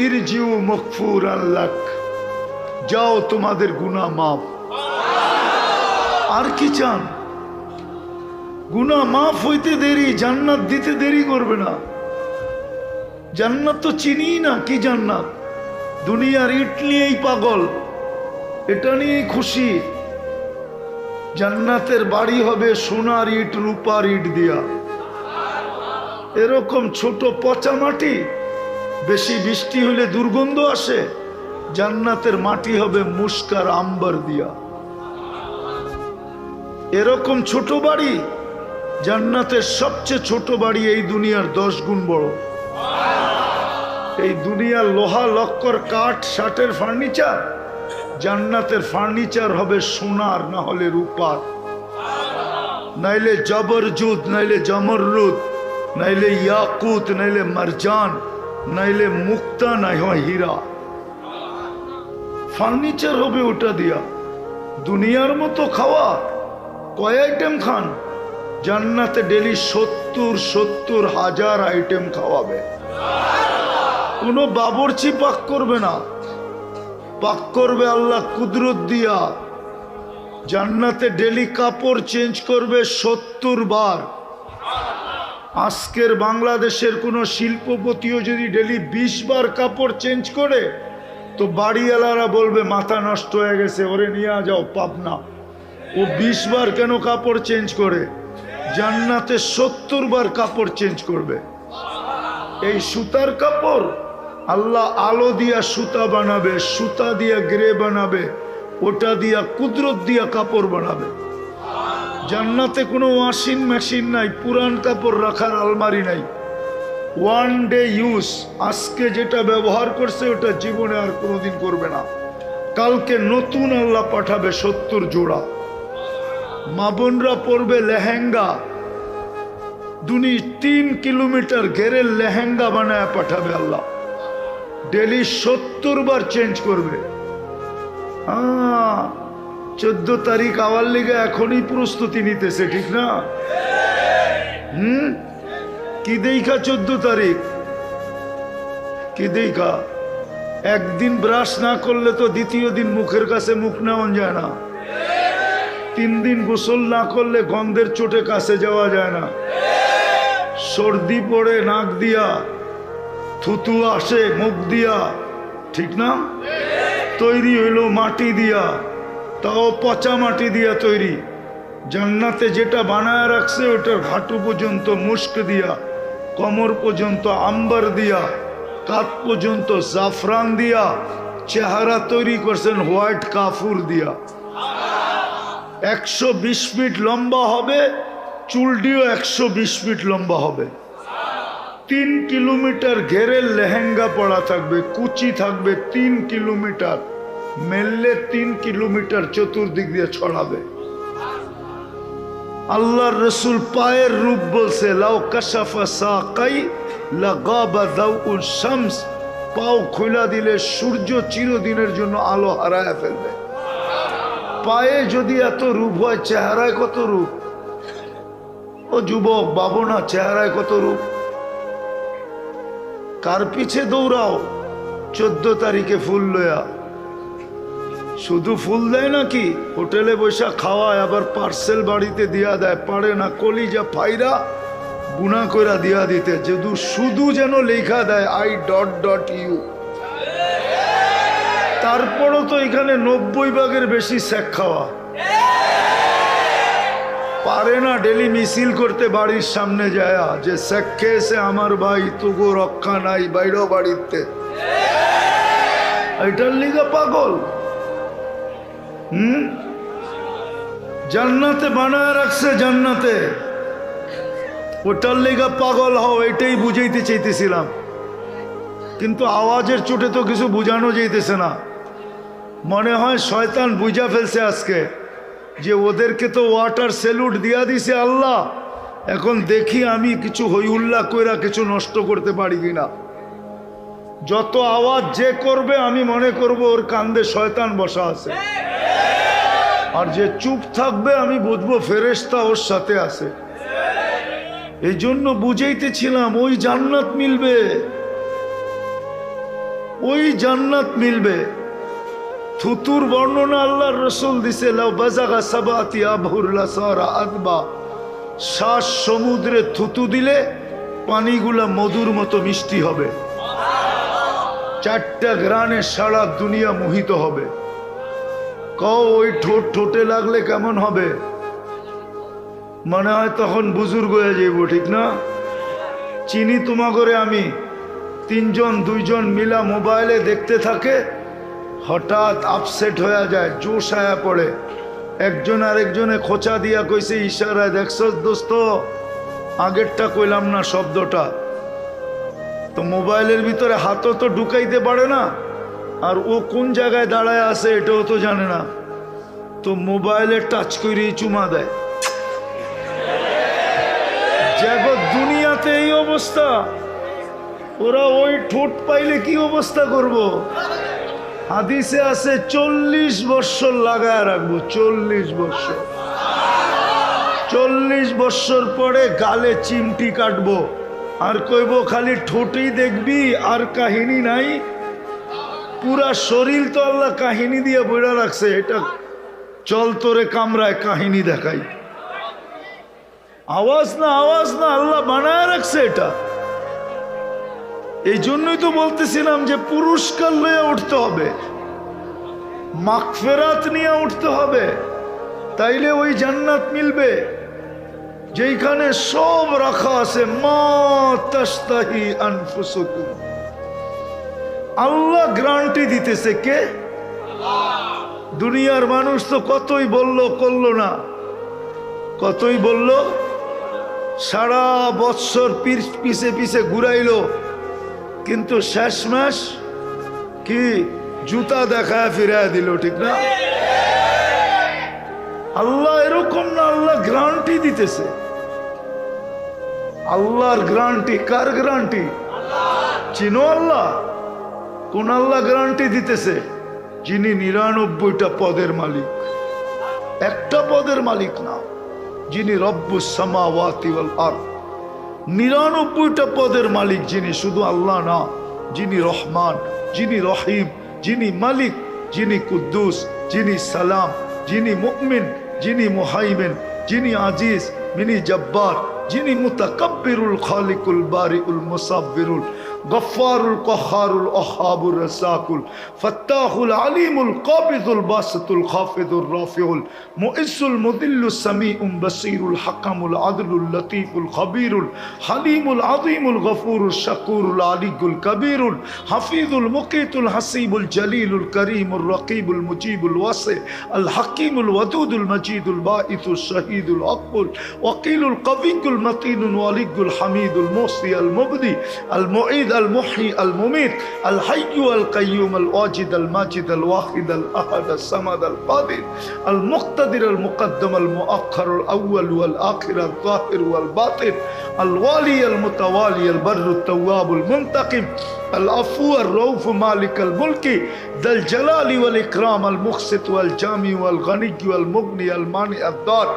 ইরজিউ মাগফুরান লাক, যাও তোমাদের গুনাহ মাফ। আর কি চান? গুনাহ মাফ হইতে দেরি, জান্নাত দিতে দেরি করবে না। জান্নাত তো চিনি না, কি জান্নাত? দুনিয়ার ইট নিয়েই পাগল, এটা নিয়েই খুশি। জান্নাতের বাড়ি হবে সোনার ইট, রূপার ইট দিয়া। এরকম ছোট পচা মাটি, বেশি বৃষ্টি হলে দুর্গন্ধ আসে। জান্নাতের মাটি হবে মুস্কার আম্বার দিয়া। এরকম ছোট বাড়ি, জান্নাতের সবচেয়ে ছোট বাড়ি এই দুনিয়ার 10 গুণ বড়। এই দুনিয়ার লোহা লক্কর কাঠ শাটের ফার্নিচার, জান্নাতের ফার্নিচার হবে সোনার, না হলে রূপার, নাইলে জবরজুদ, নাইলে জমররুদ, নাইলে ইয়াকুত, নাইলে মারজান, নাইলে মুক্তা, নাই হয় হীরা। ফার্নিচার হবে ওটা দিয়া। দুনিয়ার মতো খাওয়া, কয় আইটেম খান? জান্নাতে ডেলি 70 হাজার আইটেম খাওয়াবে। কোনো বাবুর্চি পাক করবে না, পাক করবে আল্লাহ কুদরত দিয়া। জান্নাতে ডেলি কাপড় চেঞ্জ করবে 70 বার। আজকের বাংলাদেশের কোনো শিল্পপতিও যদি ডেলি 20 বার কাপড় চেঞ্জ করে, তো বাড়িওয়ালারা বলবে মাথা নষ্ট হয়ে গেছে, ওরে নিয়ে যাও পাবনা। ও 20 বার কেন কাপড় চেঞ্জ করে? জান্নাতে 70 বার কাপড় চেঞ্জ করবে। এই সুতার কাপড় আল্লাহ আলো দিয়া সুতা বানাবে, সুতা দিয়া গ্রে বানাবে, ওটা দিয়া কুদরত দিয়া কাপড় বানাবে। জান্নাতে কোনো ওয়াশিং মেশিন নাই, পুরান কাপড় রাখার আলমারি নাই। 1 ডে ইউজ, আজকে যেটা ব্যবহার করছে ওটা জীবনে আর কোনোদিন করবে না। কালকে নতুন আল্লাহ পাঠাবে 70 জোড়া। মা বোনরা পরবে লেহেঙ্গা, 3 কিলোমিটার ঘেরের লেহেঙ্গা বানায় পাঠাবে আল্লাহ। ডেলি 70 বার চেঞ্জ করবে। 14 তারিখ আওয়ার লিগে এখনই প্রস্তুতি নিতেছে, ঠিক না? কি দেখা 14 তারিখ? কি দেখা? একদিন ব্রাশ না করলে তো দ্বিতীয় দিন মুখের কাছে মুখ নেওয়া যায় না। 3 দিন গোসল না করলে গন্ধের চোটে কাছে যাওয়া যায় না। সর্দি পড়ে নাক দিয়া, থুতু আসে মুখ দিয়া, ঠিক না? তৈরি হইল মাটি দিয়া, তাও পচা মাটি দিয়া তৈরি। জান্নাতে যেটা বানায় রাখছে ওটার ঘাটু পর্যন্ত মুস্ক দিয়া, কোমর পর্যন্ত আম্বার দিয়া, কাঁধ পর্যন্ত জাফরান দিয়া, চেহারা তৈরি করছেন হোয়াইট কাফুর দিয়া। 120 ফিট লম্বা হবে, চুলটিও 120 ফিট লম্বা হবে। 3 কিলোমিটার ঘেরের লেহেঙ্গা পড়া থাকবে, কুচি থাকবে 3 কিলোমিটার, মেললে 3 কিলোমিটার চতুর্দিক দিয়ে ছড়াবে। আল্লাহর রসুল পায়ের রূপ বলছে, লাউ কাশাফা সাকাই লাগাবা দাউল শামস, পাও খোলা দিলে সূর্য চিরদিনের জন্য আলো হারায় ফেলবে। পায়ে যদি এত রূপ হয়, চেহারায় কত রূপ? ও যুবক বাবু না, চেহারায় কত রূপ? কার পিছে দৌড়াও? 14 তারিখে ফুল লয়া। শুধু ফুল দেয় নাকি? হোটেলে বসে খাওয়ায়, আবার পার্সেল বাড়িতে দিয়া দেয়। পারে না কলিজা ফাইরা গুনা কইরা দিয়া দিতে, শুধু যেন লেখা দেয় I.U। তারপরও তো এখানে 90 ভাগের বেশি শেখ খাওয়া। পারে না ডেলি মিছিল করতে বাড়ির সামনে যায় যে শেখ খেয়েছে আমার ভাই, তুগো রক্ষা নাই, বাইরো বাড়িতে। এটার লিগা পাগল। জান্নাতে বানায় রাখছে, জান্নাতে, ওটার লিগা পাগল হও, এটাই বুঝাইতে চাইতেছিলাম। কিন্তু আওয়াজের চোটে তো কিছু বুঝানো যাইতেছে না। মনে হয় শয়তান বুঝা ফেলছে আজকে যে ওদেরকে তো ওয়াটার স্যালুট দিয়া দিছে আল্লাহ, এখন দেখি আমি কিছু হইহুল্লা কইরা কিছু নষ্ট করতে পারি কিনা। যত আওয়াজ যে করবে আমি মনে করব ওর কান্দে শয়তান বসা আছে, আর যে চুপ থাকবে আমি বুঝবো ফেরেশতা ওর সাথে আছে। এই জন্য বুঝাইতেছিলাম ওই জান্নাত মিলবে। ওই জান্নাত মিলবে। থুতুর বর্ণনা আল্লাহর রসুল দিছে, লাউ বাজাগা সাবাতি আবহুর লাসারা আদবা, 7 সমুদ্রে থুতু দিলে পানিগুলা মধুর মতো মিষ্টি হবে। 4টা গ্রানে সারা দুনিয়া মোহিত হবে। কও ওই ঠোঁট ঠোঁটে লাগলে কেমন হবে? মনে হয় তখন বুজুর্গ হয়ে যাইব, ঠিক না? চিনি তোমাগরে আমি 3জন 2জন মিলা মোবাইলে দেখতে থাকে, হঠাৎ আপসেট হয়ে যায়, জোশ আয়া পড়ে। একজন আরেকজনে খোঁচা দিয়া কইছে ইশারায়, দেখছস দোস্ত, আগেরটা কইলাম না শব্দটা। তো মোবাইলের ভিতরে হাতও তো ঢুকাইতে পারে না, আর ও কোন জায়গায় দাঁড়ায় আছে এটাও তো জানে না। তো মোবাইলে টাচ করেই চুমা দেয়। জগৎ দুনিয়াতে এই অবস্থা, ওরা ওই ঠোঁট পাইলে কি অবস্থা করব? হাদিসে আছে 40 বৎসর লাগায় রাখবো, 40 বৎসর। 40 বৎসর পরে গালে চিমটি কাটবো, আর কইব খালি ঠোঁটেই দেখবি, আর কাহিনী নাই। পুরা শরীর তো আল্লাহ কাহিনী দিয়ে বইরা রাখছে, এটা চল তোরে কামরায় কাহিনী দেখাই। আওয়াজ না আল্লাহ বানায় রাখছে এটা। এই জন্যই তো বলতেছিলাম যে পুরস্কার লয়ে উঠতে হবে, মাগফিরাত নিয়ে উঠতে হবে, তাইলে ওই জান্নাত মিলবে যেখানে সব রাখা আছে। মা তাশতাহি আনফুসুকুম, আল্লাহ গ্যারান্টি দিতেছে। কে? দুনিয়ার মানুষ তো কতই বলল, করলো না। কতই বলল, সারা বৎসর পিছে পিছে ঘুরাইলো, কিন্তু শেষমেশ কি জুতা দেখায় ফিরায় দিল, ঠিক না? আল্লাহ এরকম না, আল্লাহ গ্যারান্টি দিতেছে। আল্লাহর গ্যারান্টি। কার গ্যারান্টি? চিনো আল্লাহ? কোন আল্লাহ গ্যারান্টি দিতেছে? যিনি 99টা পদের মালিক, একটা পদের মালিক না। যিনি রব্বুস সামাওয়াতি ওয়াল আরদ, 99টা পদের মালিক যিনি, শুধু আল্লাহ না, যিনি রহমান, যিনি রহিম, যিনি মালিক, যিনি কুদ্দুস, যিনি সালাম, যিনি মুমিন, যিনি মুহাইমিন, যিনি আজিজ, যিনি জব্বার, যিনি মুতাকাব্বিরুল খালিকুল বারিউল মুসাব্বিরুল গফফারুল কহ্হারুল ওয়াহ্হাবুর রাসাকুল ফাত্তাহুল আলিমুল কাবিদুল বাসিতুল খাফিদুর রাফিউল মুইজ্জুল মুদিল্লুস সামিউম বাসীরুল হাকামুল আদলুল লতীফুল খবীরুল হালিমুল আযীমুল গফুরুল শাকুরুল আলিয়ুল কবীরুল হাফিজুল মুকিতুল হাসিবুল জলিলুল করিমুর রকিবুল মুজিবুল ওয়াসি আল হাকিমুল ওয়াদুদুল মজিদুল বাঈসুল শহীদুল আকবুল ওয়াকিলুল কবিয়ুল মতিনুল ওয়ালিয়ুল হামিদুল মুহসি আল মুবদি আল মুঈদ المحيي المميت الحي القيوم الواجد الماجد الواحد الأحد الصمد القادر المقتدر المقدم المؤخر الأول والآخر الظاهر والباطن الوالي المتوالي البر التواب المنتقم العفو الرؤوف مالك الملك ذا الجلال والإكرام المقسط والجامع والغني والمغني المانع الضار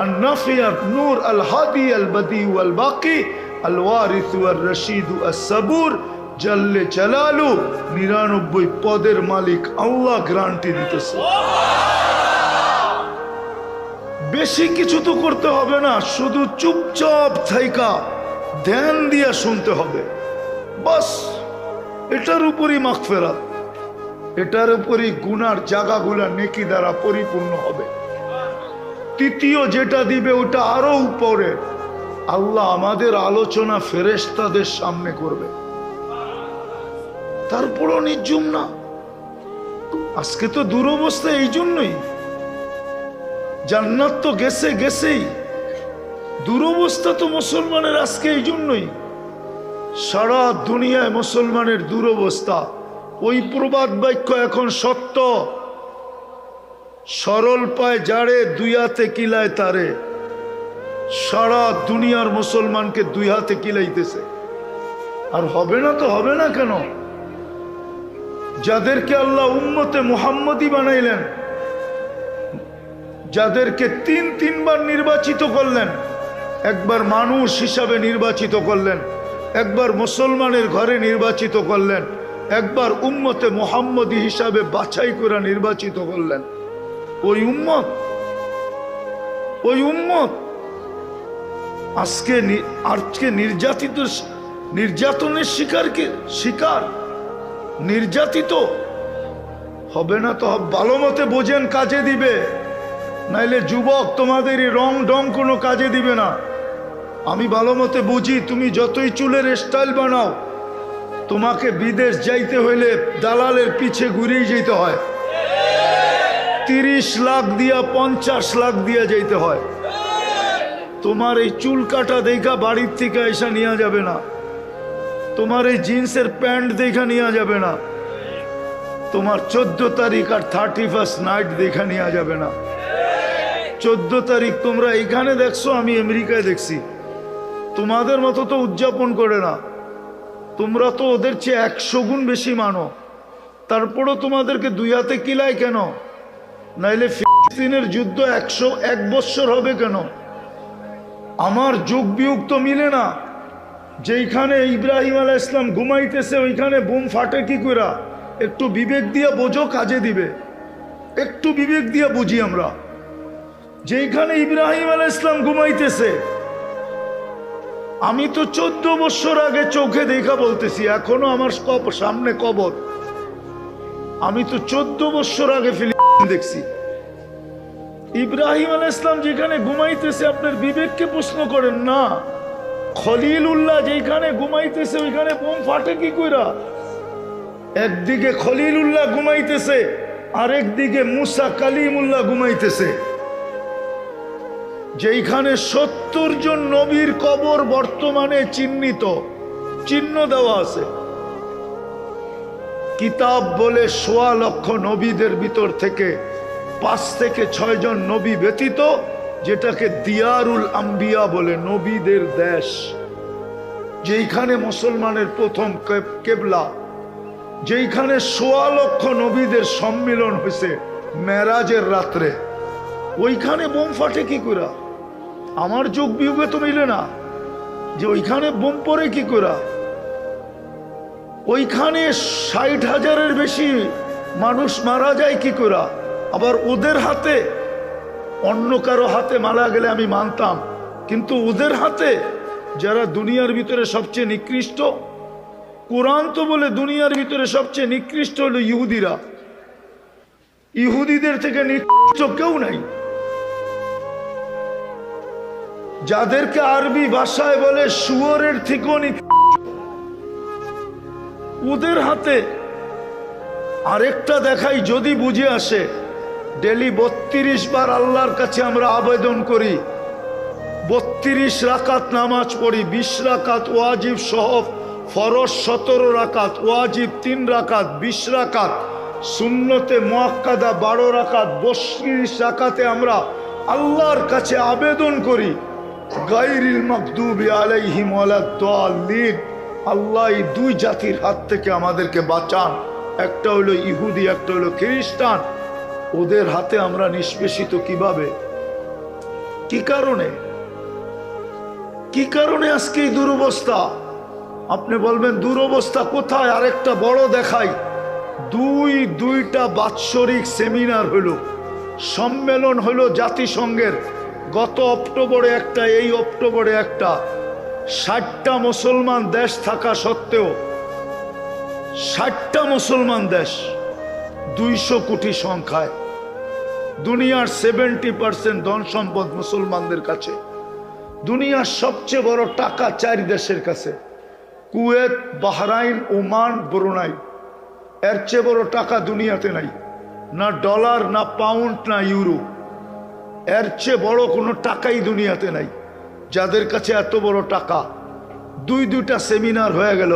النافع النور الهادي البديع والباقي الوارث والرشيد الصبور জাল্লে জালালু 99 পদের মালিক আল্লাহ গ্যারান্টি দিতেছে। বেশি কিছু তো করতে হবে না, শুধু চুপচাপ থাইকা ধ্যান দিয়া শুনতে হবে, বাস। এটার উপরই মাগফিরাত, এটার উপরই গুনার জায়গাগুলা নেকি দ্বারা পরিপূর্ণ হবে। তৃতীয় যেটা দিবে ওটা আরো উপরে। আল্লাহ আমাদের আলোচনা ফেরেশতাদের সামনে করবে, তারপরও নির্জুম না। আজকে তো দুরবস্থা এই জন্যই, জান্নাত তো গেছেই, দুরবস্থা তো মুসলমানের আজকে এই জন্যই। সারা দুনিয়ায় মুসলমানের দুরবস্থা। ওই প্রবাদ বাক্য এখন সত্য, সরল পায় যারে দুই হাতে কিলায় তারে। সারা দুনিয়ার মুসলমানকে 2 হাতে কিলাইতেছে। আর হবে না তো হবে না কেন? যাদেরকে আল্লাহ উম্মতে মুহাম্মদী বানাইলেন, যাদেরকে 3বার নির্বাচিত করলেন, একবার মানুষ হিসাবে নির্বাচিত করলেন, একবার মুসলমানের ঘরে নির্বাচিত করলেন, একবার উম্মতে মুহাম্মদী হিসাবে বাছাই করে নির্বাচিত করলেন। ওই উম্মত আজকে নির্যাতনের শিকার নির্যাতিত হবে না তো ভালো মতে বোঝেন, কাজে দিবে। নাইলে যুবক তোমাদের এই রং ঢং কোনো কাজে দিবে না। আমি ভালো মতে বুঝি, তুমি যতই চুলের স্টাইল বানাও, তোমাকে বিদেশ যাইতে হইলে দালালের পিছে ঘুরেই যেতে হয়। 30 লাখ দিয়া 50 লাখ দিয়া যাইতে হয়। তোমার এই চুল কাটা দেখা বাড়ির থেকে এসা নেওয়া যাবে না। তোমার এই জিন্সের প্যান্ট দেখা নেওয়া যাবে না। তোমার 14 তারিখ আর 31 নাইট দেখা নেওয়া যাবে না। 14 তারিখ তোমরা এখানে দেখছো, আমি আমেরিকায় দেখছি। তোমাদের মতো তো উদযাপন করে না। তোমরা তো ওদের চেয়ে 100 গুণ বেশি মানো। তারপরও তোমাদেরকে 2 হাতে কিলায় কেন? নাইলে ফিলিস্তিনের যুদ্ধ 101 বৎসর হবে কেন? আমার যুগ বিয়োগ তো মিলে না। যেইখানে ইব্রাহিম আলাইহিস সালাম ঘুমাইতেছে ওইখানে বোম ফাটে কি করে? একটু বিবেক দিয়ে বোঝো, কাজে দিবে। একটু বিবেক দিয়ে বুঝি আমরা। যেইখানে ইব্রাহিম আলাইহিস সালাম ঘুমাইতেছে, আমি তো 14 বছর আগে চোখে দেখা বলতেছি, এখনো আমার সামনে কবর। আমি তো 14 বছর আগে ফিলিস্তিন দেখছি। ইব্রাহিম আলাইহিস সালাম যেখানে ঘুমাইতেছে, আপনার বিবেককে প্রশ্ন করেন না। খলিলুল্লাহ যেখানে ঘুমাইতেছে ওইখানে বোম ফাটে কি কইরা? একদিকে খলিলুল্লাহ ঘুমাইতেছে, আরেকদিকে মুসা কালিমুল্লাহ ঘুমাইতেছে। যেখানে 70 জন নবীর কবর বর্তমানে চিহ্ন দেওয়া আছে। কিতাব বলে 1.25 লক্ষ নবীদের ভিতর থেকে 5 থেকে 6 জন নবী ব্যতীত, যেটাকে দিয়ারুল আম্বিয়া বলে, নবীদের দেশ, যেখানে মুসলমানের প্রথম কেবলা, যেখানে 1.25 লক্ষ নবীদের সম্মিলন হয়েছে মেরাজের রাত্রে, ওইখানে বোম ফাটে কি করে? আমার যোগ বিয়োগে তো মিলে না যে ওইখানে বোম পড়ে কি করে। ওইখানে 60,000-এর বেশি মানুষ মারা যায় কি করে? আবার ওদের হাতে, অন্য কারো হাতে মারা গেলে আমি মানতাম, কিন্তু ওদের হাতে, যারা দুনিয়ার ভিতরে সবচেয়ে নিকৃষ্ট, কোরআন তো বলে দুনিয়ার ভিতরে সবচেয়ে নিকৃষ্ট হলো ইহুদিরা। ইহুদিদের থেকে নিকৃষ্ট কেউ নাই। যাদেরকে আরবি ভাষায় বলে শুয়োরের থেকেও নিকৃষ্ট, ওদের হাতে। আরেকটা দেখাই, যদি বুঝে আসে, ডেলি 32 বার আল্লাহর কাছে আমরা আবেদন করি, 32 রাকাত নামাজ পড়ি, 20 রাকাত ওয়াজিব সহ, ফরজ 17 রাকাত, ওয়াজিব 3 রাকাত, 20 রাকাত, সুন্নতে মুআক্কাদা 12 রাকাত, 32 রাকাতে আমরা আল্লাহর কাছে আবেদন করি, গায়রিল মাগদুবি আলাইহিম ওয়ালাদ-দাল্লিন, আল্লাহ এই 2 জাতির হাত থেকে আমাদেরকে বাঁচান। একটা হলো ইহুদি, একটা হলো খ্রিস্টান। ওদের হাতে আমরা নিষ্পেষিত কিভাবে? কি কারণে আজকে এই দুরবস্থা? আপনি বলবেন দুরবস্থা কোথায়? আরেকটা বড় দেখাই। দুইটা বাৎসরিক সেমিনার হলো, সম্মেলন হলো জাতিসংঘের। গত অক্টোবরে একটা, এই অক্টোবরে একটা। 60টা মুসলমান দেশ থাকা সত্ত্বেও, 60টা মুসলমান দেশ, 200 কোটি সংখ্যায়, দুনিয়ার 70% ধন সম্পদ মুসলমানদের কাছে। দুনিয়ার সবচেয়ে বড় টাকা 4 দেশের কাছে, কুয়েত, বাহরাইন, ওমান, ব্রুনাই। এর চেয়ে বড় টাকা দুনিয়াতে নাই, না ডলার, না পাউন্ড, না ইউরো। এর চেয়ে বড় কোনো টাকাই দুনিয়াতে নাই, যাদের কাছে এত বড় টাকা। 2টা সেমিনার হয়ে গেল,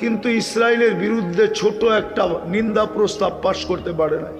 কিন্তু ইসরায়েলের বিরুদ্ধে ছোট একটা নিন্দা প্রস্তাব পাশ করতে পারে না।